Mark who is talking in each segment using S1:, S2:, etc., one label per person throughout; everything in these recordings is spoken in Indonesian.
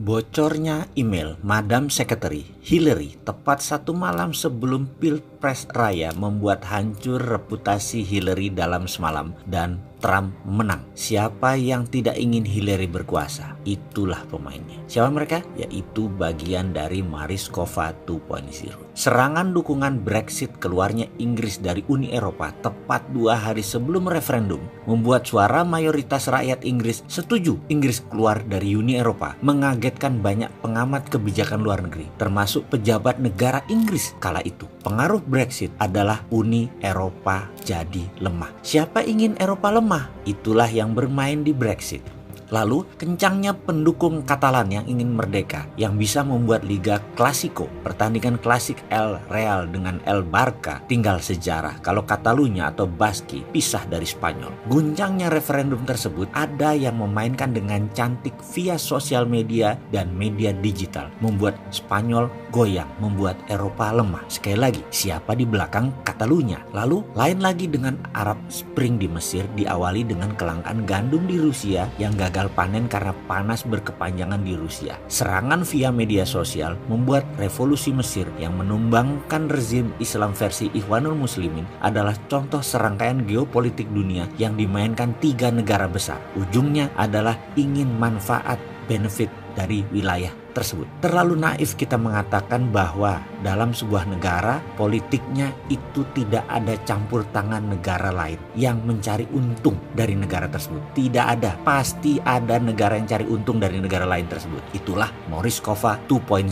S1: Bocornya email Madam Secretary Hillary tepat 1 malam sebelum Pilpres Raya membuat hancur reputasi Hillary dalam semalam dan Trump menang. Siapa yang tidak ingin Hillary berkuasa? Itulah pemainnya. Siapa mereka? Yaitu bagian dari Mariskova 2.0. Serangan dukungan Brexit keluarnya Inggris dari Uni Eropa tepat 2 hari sebelum referendum membuat suara mayoritas rakyat Inggris setuju Inggris keluar dari Uni Eropa mengagetkan banyak pengamat kebijakan luar negeri, termasuk pejabat negara Inggris kala itu. Pengaruh Brexit adalah Uni Eropa jadi lemah. Siapa ingin Eropa lemah? Itulah yang bermain di Brexit. Lalu kencangnya pendukung Katalan yang ingin merdeka, yang bisa membuat Liga Klasiko, pertandingan klasik El Real dengan El Barca, tinggal sejarah kalau Catalunya atau Baski pisah dari Spanyol. Guncangnya referendum tersebut ada yang memainkan dengan cantik via sosial media dan media digital, membuat Spanyol goyang, membuat Eropa lemah. Sekali lagi, siapa di belakang Catalunya? Lalu lain lagi dengan Arab Spring di Mesir, diawali dengan kelangkaan gandum di Rusia yang gagal panen karena panas berkepanjangan di Rusia. Serangan via media sosial membuat revolusi Mesir yang menumbangkan rezim Islam versi Ikhwanul Muslimin adalah contoh serangkaian geopolitik dunia yang dimainkan 3 negara besar. Ujungnya adalah ingin manfaat benefit dari wilayah tersebut. Terlalu naif kita mengatakan bahwa dalam sebuah negara politiknya itu tidak ada campur tangan negara lain yang mencari untung dari negara tersebut. Tidak ada. Pasti ada negara yang cari untung dari negara lain tersebut. Itulah Mariskova 2.0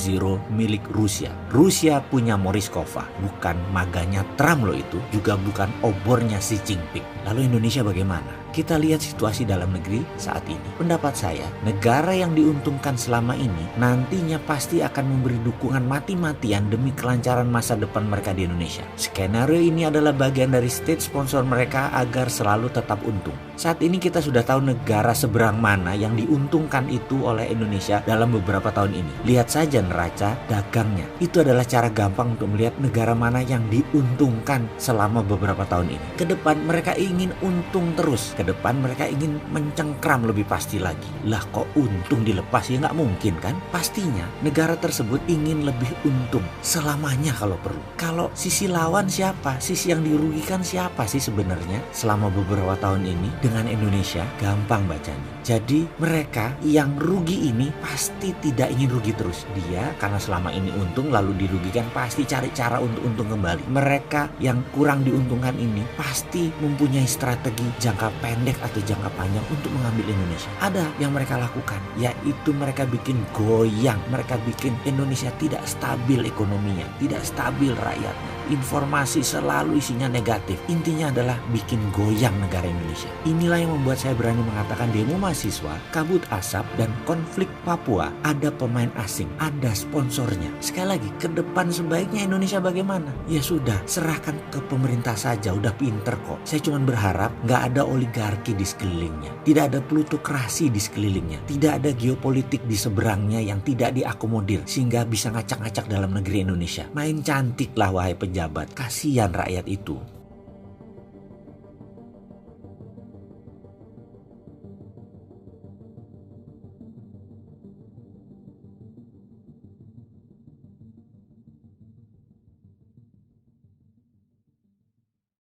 S1: milik Rusia. Rusia punya Mariskova, bukan maganya Trump loh itu, juga bukan obornya Xi Jinping. Lalu Indonesia bagaimana? Kita lihat situasi dalam negeri saat ini. Pendapat saya, negara yang diuntungkan selama ini nantinya pasti akan memberi dukungan mati-matian demi kelancaran masa depan mereka di Indonesia. Skenario ini adalah bagian dari state sponsor mereka agar selalu tetap untung. Saat ini kita sudah tahu negara seberang mana yang diuntungkan itu oleh Indonesia dalam beberapa tahun ini. Lihat saja neraca dagangnya. Itu adalah cara gampang untuk melihat negara mana yang diuntungkan selama beberapa tahun ini. Kedepan mereka ingin untung terus. Kedepan mereka ingin mencengkram lebih pasti lagi. Lah kok untung dilepas? Ya nggak mungkin kan? Pastinya negara tersebut ingin lebih untung selamanya kalau perlu. Kalau sisi lawan siapa? Sisi yang dirugikan siapa sih sebenarnya selama beberapa tahun ini dengan Indonesia? Gampang bacanya. Jadi mereka yang rugi ini pasti tidak ingin rugi terus. Dia karena selama ini untung lalu dirugikan pasti cari cara untuk untung kembali. Mereka yang kurang diuntungkan ini pasti mempunyai strategi jangka pendek atau jangka panjang untuk mengambil Indonesia. Ada yang mereka lakukan, yaitu mereka bikin goyang, mereka bikin Indonesia tidak stabil ekonominya, tidak stabil rakyatnya. Informasi selalu isinya negatif. Intinya adalah bikin goyang negara Indonesia. Inilah yang membuat saya berani mengatakan demo mahasiswa, kabut asap, dan konflik Papua ada pemain asing, ada sponsornya. Sekali lagi, ke depan sebaiknya Indonesia bagaimana? Ya sudah, serahkan ke pemerintah saja, udah pinter kok. Saya cuma berharap nggak ada oligarki di sekelilingnya, tidak ada plutokrasi di sekelilingnya, tidak ada geopolitik di seberangnya yang tidak diakomodir sehingga bisa ngacak-ngacak dalam negeri Indonesia. Main cantik lah wahai pejabat, kasihan rakyat itu.